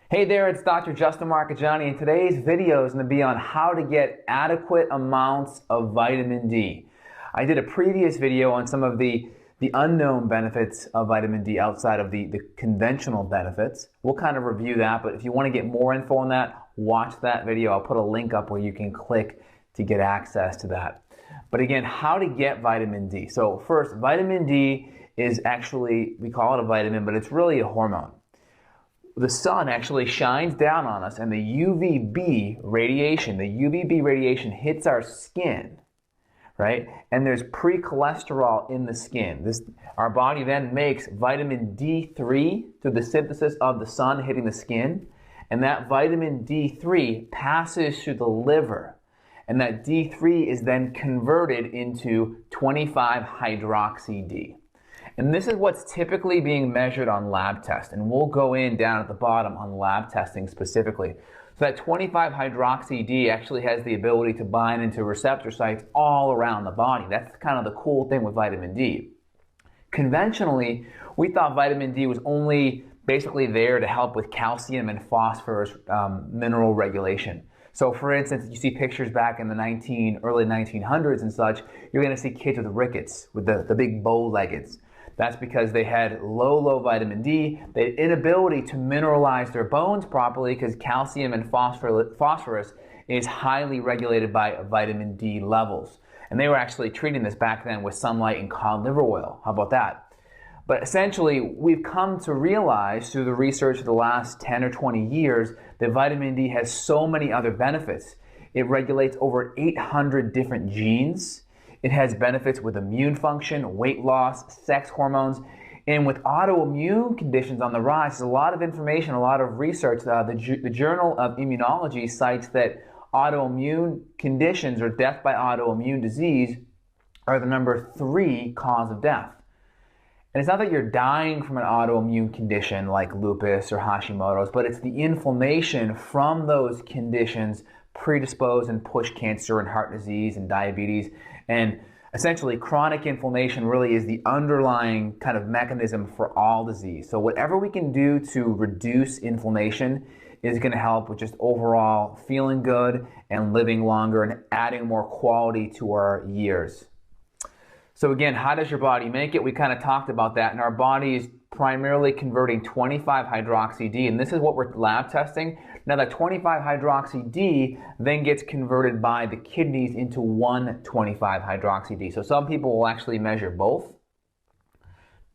Hey there, it's Dr. Justin Marchegiani, and today's video is going to be on how to get adequate amounts of vitamin D. I did a previous video on some of the unknown benefits of vitamin D outside of the conventional benefits. We'll kind of review that, but if you want to get more info on that, watch that video. I'll put a link up where you can click to get access to that. But again, how to get vitamin D. So first, vitamin D is actually, we call it a vitamin, but it's really a hormone. The sun actually shines down on us, and the UVB radiation hits our skin, right? And there's pre-cholesterol in the skin. Our body then makes vitamin D3 through the synthesis of the sun hitting the skin, and that vitamin D3 passes through the liver, and that D3 is then converted into 25-hydroxy-D. And this is what's typically being measured on lab tests, and we'll go in down at the bottom on lab testing specifically. So that 25-hydroxy-D actually has the ability to bind into receptor sites all around the body. That's kind of the cool thing with vitamin D. Conventionally, we thought vitamin D was only basically there to help with calcium and phosphorus mineral regulation. So for instance, you see pictures back in the early 1900s and such, you're going to see kids with rickets, with the big bow-leggeds. That's because they had low vitamin D. They had inability to mineralize their bones properly because calcium and phosphorus is highly regulated by vitamin D levels. And they were actually treating this back then with sunlight and cod liver oil. How about that? But essentially, we've come to realize through the research of the last 10 or 20 years that vitamin D has so many other benefits. It regulates over 800 different genes. It has benefits with immune function, weight loss, sex hormones, and with autoimmune conditions on the rise. There's a lot of information, a lot of research. The Journal of Immunology cites that autoimmune conditions or death by autoimmune disease are the number 3 cause of death. And it's not that you're dying from an autoimmune condition like lupus or Hashimoto's, but it's the inflammation from those conditions predispose and push cancer and heart disease and diabetes. And essentially, chronic inflammation really is the underlying kind of mechanism for all disease. So whatever we can do to reduce inflammation is going to help with just overall feeling good and living longer and adding more quality to our years. So again, how does your body make it? We kind of talked about that, and our body is primarily converting 25-hydroxy-D, and this is what we're lab testing. Now that 25-hydroxy-D then gets converted by the kidneys into 1,25-hydroxy-D. So some people will actually measure both.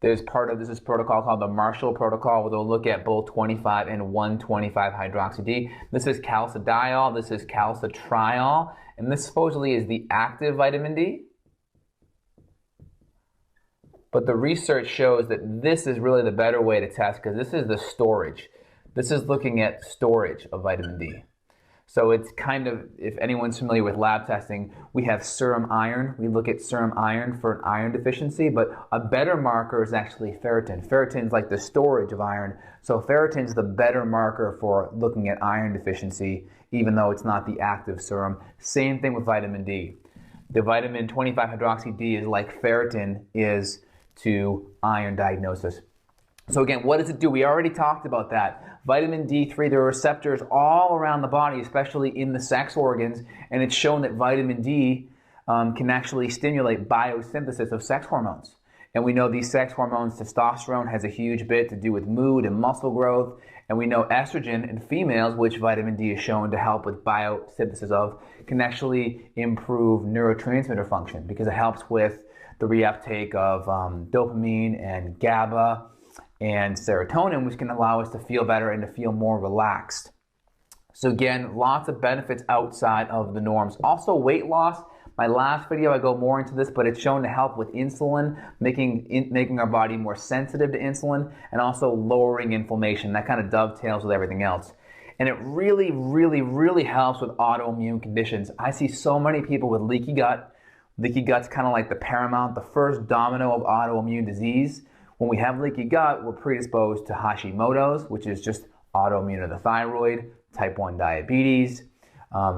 There's part of this protocol called the Marshall protocol, where they'll look at both 25 and 1,25-hydroxy-D. This is calcidiol, this is calcitriol, and this supposedly is the active vitamin D. But the research shows that this is really the better way to test because this is the storage. This is looking at storage of vitamin D. So it's kind of, if anyone's familiar with lab testing, we have serum iron. We look at serum iron for an iron deficiency, but a better marker is actually ferritin. Ferritin is like the storage of iron. So ferritin is the better marker for looking at iron deficiency, even though it's not the active serum. Same thing with vitamin D. The vitamin 25-hydroxy-D is like ferritin is to iron diagnosis. So again, what does it do? We already talked about that. Vitamin D3, there are receptors all around the body, especially in the sex organs, and it's shown that vitamin D can actually stimulate biosynthesis of sex hormones. And we know these sex hormones, testosterone has a huge bit to do with mood and muscle growth, and we know estrogen in females, which vitamin D is shown to help with biosynthesis of, can actually improve neurotransmitter function because it helps with the reuptake of dopamine and GABA and serotonin, which can allow us to feel better and to feel more relaxed. So again, lots of benefits outside of the norms. Also weight loss. My last video, I go more into this, but it's shown to help with insulin, making our body more sensitive to insulin, and also lowering inflammation. That kind of dovetails with everything else. And it really helps with autoimmune conditions. I see so many people with leaky gut. Leaky gut's kind of like the paramount, the first domino of autoimmune disease. When we have leaky gut, we're predisposed to Hashimoto's, which is just autoimmune of the thyroid, type 1 diabetes,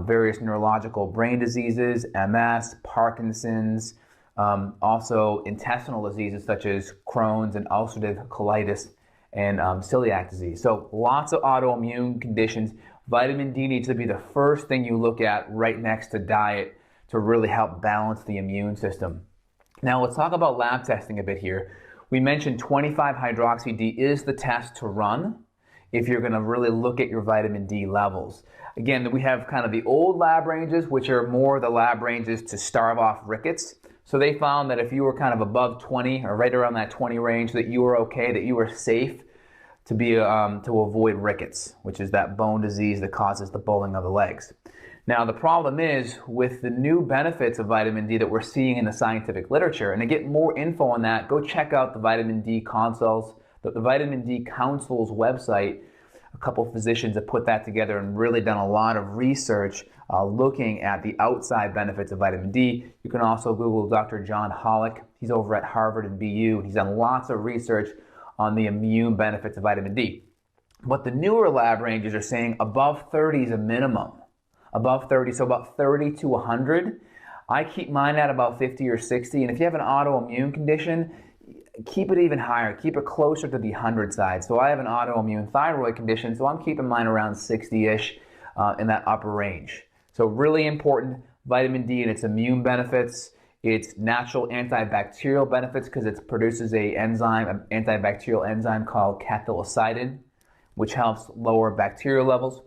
various neurological brain diseases, MS, Parkinson's, also intestinal diseases such as Crohn's and ulcerative colitis and celiac disease. So lots of autoimmune conditions. Vitamin D needs to be the first thing you look at right next to diet to really help balance the immune system. Now let's talk about lab testing a bit here. We mentioned 25-hydroxy D is the test to run if you're going to really look at your vitamin D levels. Again, we have kind of the old lab ranges, which are more the lab ranges to starve off rickets. So they found that if you were kind of above 20 or right around that 20 range, that you were okay, that you were safe to be to avoid rickets, which is that bone disease that causes the bowing of the legs. Now the problem is with the new benefits of vitamin D that we're seeing in the scientific literature, and to get more info on that, go check out the Vitamin D Consul's, the Vitamin D Council's website. A couple physicians have put that together and really done a lot of research looking at the outside benefits of vitamin D. You can also Google Dr. John Hollick. He's over at Harvard and BU. He's done lots of research on the immune benefits of vitamin D. But the newer lab ranges are saying above 30 is a minimum. Above 30, so about 30 to 100. I keep mine at about 50 or 60. And if you have an autoimmune condition, keep it even higher. Keep it closer to the 100 side. So I have an autoimmune thyroid condition, so I'm keeping mine around 60-ish in that upper range. So really important, vitamin D and its immune benefits, its natural antibacterial benefits because it produces an antibacterial enzyme called cathelicidin, which helps lower bacterial levels.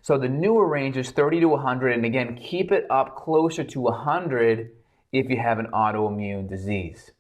So the newer range is 30 to 100, and again, keep it up closer to 100 if you have an autoimmune disease.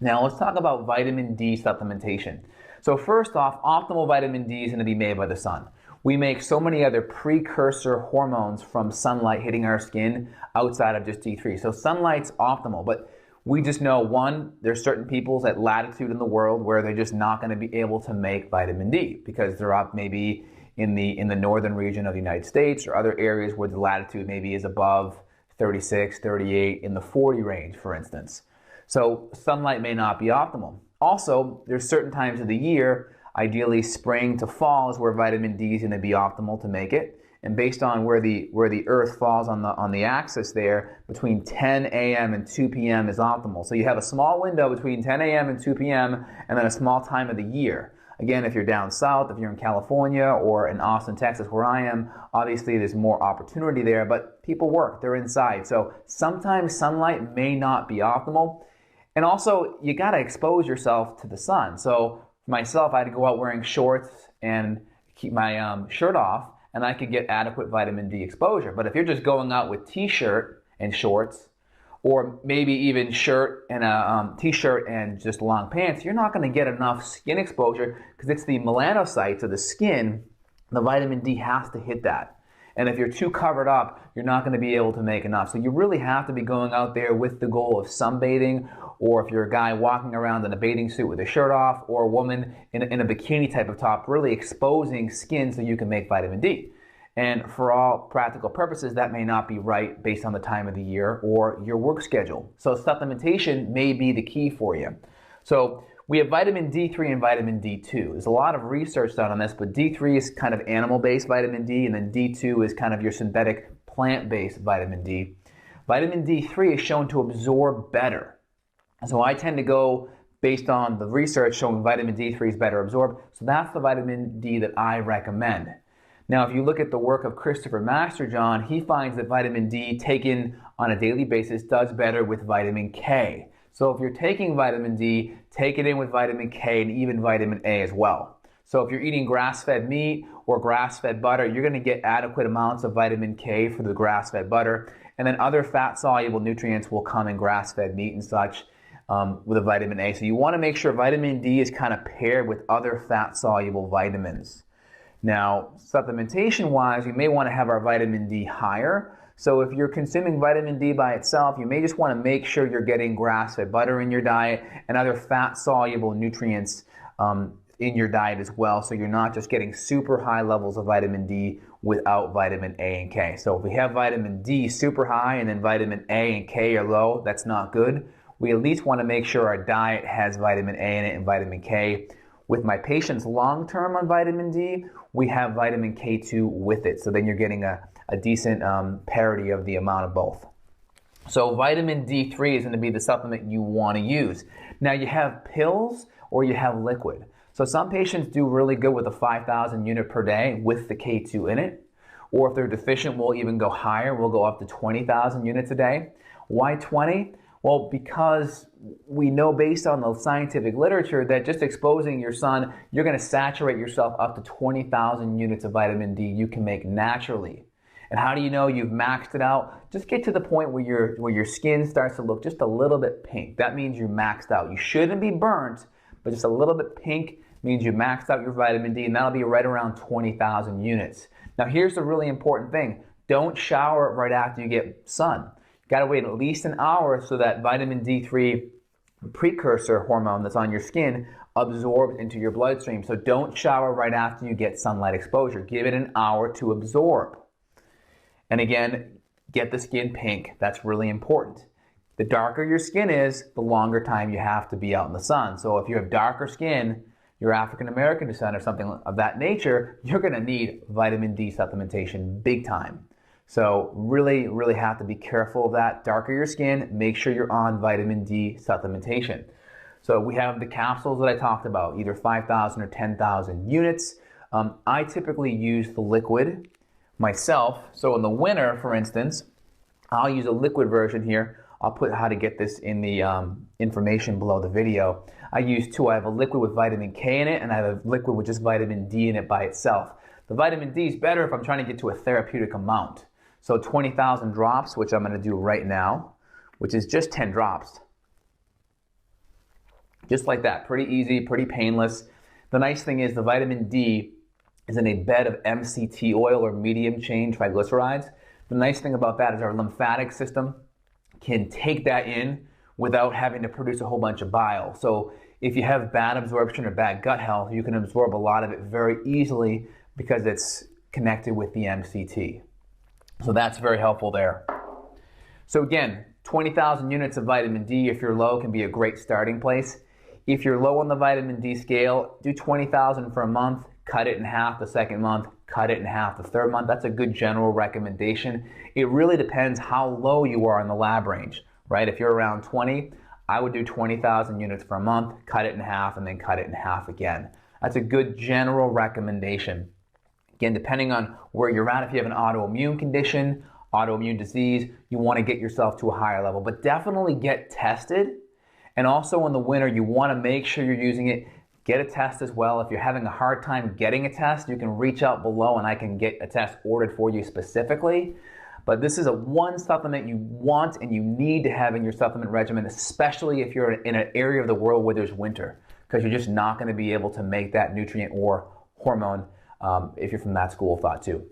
Now let's talk about vitamin D supplementation. So first off, optimal vitamin D is going to be made by the sun. We make so many other precursor hormones from sunlight hitting our skin outside of just D3. So sunlight's optimal, but we just know, one, there's certain peoples at latitude in the world where they're just not going to be able to make vitamin D because they're up maybe in the northern region of the United States or other areas where the latitude maybe is above 36, 38, in the 40 range, for instance. So sunlight may not be optimal. Also, there's certain times of the year, ideally spring to fall, is where vitamin D is going to be optimal to make it. And based on where the Earth falls on the axis there, between 10 a.m. and 2 p.m. is optimal. So you have a small window between 10 a.m. and 2 p.m. and then a small time of the year. Again, if you're down south, if you're in California or in Austin, Texas, where I am, obviously there's more opportunity there, but people work, they're inside. So sometimes sunlight may not be optimal. And also, you got to expose yourself to the sun. So for myself, I had to go out wearing shorts and keep my shirt off, and I could get adequate vitamin D exposure. But if you're just going out with t-shirt and shorts, or maybe even shirt and a t-shirt and just long pants, you're not going to get enough skin exposure because it's the melanocytes of the skin. The vitamin D has to hit that. And if you're too covered up, you're not going to be able to make enough. So you really have to be going out there with the goal of sunbathing, or if you're a guy walking around in a bathing suit with a shirt off, or a woman in a bikini type of top, really exposing skin so you can make vitamin D. And for all practical purposes, that may not be right based on the time of the year or your work schedule. So supplementation may be the key for you. So we have vitamin D3 and vitamin D2. There's a lot of research done on this, but D3 is kind of animal-based vitamin D, and then D2 is kind of your synthetic plant-based vitamin D. Vitamin D3 is shown to absorb better. So I tend to go based on the research showing vitamin D3 is better absorbed. So that's the vitamin D that I recommend. Now, if you look at the work of Christopher Marchegiani, he finds that vitamin D taken on a daily basis does better with vitamin K. So if you're taking vitamin D, take it in with vitamin K and even vitamin A as well. So if you're eating grass-fed meat or grass-fed butter, you're going to get adequate amounts of vitamin K for the grass-fed butter. And then other fat-soluble nutrients will come in grass-fed meat and such with a vitamin A. So you want to make sure vitamin D is kind of paired with other fat-soluble vitamins. Now, supplementation-wise, we may want to have our vitamin D higher. So if you're consuming vitamin D by itself, you may just want to make sure you're getting grass-fed butter in your diet and other fat-soluble nutrients in your diet as well, so you're not just getting super high levels of vitamin D without vitamin A and K. So if we have vitamin D super high and then vitamin A and K are low, that's not good. We at least want to make sure our diet has vitamin A in it and vitamin K. With my patients long-term on vitamin D, we have vitamin K2 with it. So then you're getting a decent parity of the amount of both. So vitamin D3 is going to be the supplement you want to use. Now you have pills or you have liquid. So some patients do really good with a 5,000 unit per day with the K2 in it. Or if they're deficient, we'll even go higher. We'll go up to 20,000 units a day. Why 20? Well, because we know based on the scientific literature that just exposing your son, you're going to saturate yourself up to 20,000 units of vitamin D you can make naturally. And how do you know you've maxed it out? Just get to the point where your skin starts to look just a little bit pink. That means you're maxed out. You shouldn't be burnt, but just a little bit pink means you maxed out your vitamin D, and that'll be right around 20,000 units. Now here's the really important thing. Don't shower right after you get sun. You gotta wait at least an hour so that vitamin D3 precursor hormone that's on your skin absorbs into your bloodstream. So don't shower right after you get sunlight exposure. Give it an hour to absorb. And again, get the skin pink. That's really important. The darker your skin is, the longer time you have to be out in the sun. So if you have darker skin, you're African American descent or something of that nature, you're gonna need vitamin D supplementation big time. So really, really have to be careful of that. Darker your skin, make sure you're on vitamin D supplementation. So we have the capsules that I talked about, either 5,000 or 10,000 units. I typically use the liquid myself. So in the winter, for instance, I'll use a liquid version here. I'll put how to get this in the information below the video. I use two. I have a liquid with vitamin K in it, and I have a liquid with just vitamin D in it by itself. The vitamin D is better if I'm trying to get to a therapeutic amount. So 20,000 drops, which I'm going to do right now, which is just 10 drops. Just like that, pretty easy, pretty painless. The nice thing is the vitamin D is in a bed of MCT oil or medium chain triglycerides. The nice thing about that is our lymphatic system can take that in without having to produce a whole bunch of bile. So if you have bad absorption or bad gut health, you can absorb a lot of it very easily because it's connected with the MCT. So that's very helpful there. So again, 20,000 units of vitamin D if you're low can be a great starting place. If you're low on the vitamin D scale, do 20,000 for a month, cut it in half the second month, cut it in half the third month. That's a good general recommendation. It really depends how low you are in the lab range, right? If you're around 20, I would do 20,000 units for a month, cut it in half, and then cut it in half again. That's a good general recommendation. Again, depending on where you're at, if you have an autoimmune condition, autoimmune disease, you want to get yourself to a higher level, but definitely get tested. And also in the winter, you want to make sure you're using it. Get a test as well. If you're having a hard time getting a test, you can reach out below and I can get a test ordered for you specifically. But this is one supplement you want and you need to have in your supplement regimen, especially if you're in an area of the world where there's winter, because you're just not going to be able to make that nutrient or hormone if you're from that school of thought too.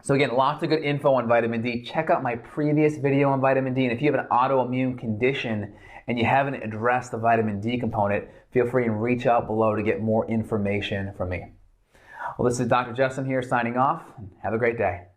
So again, lots of good info on vitamin D. Check out my previous video on vitamin D. And if you have an autoimmune condition and you haven't addressed the vitamin D component, feel free and reach out below to get more information from me. Well, this is Dr. Justin here signing off. Have a great day.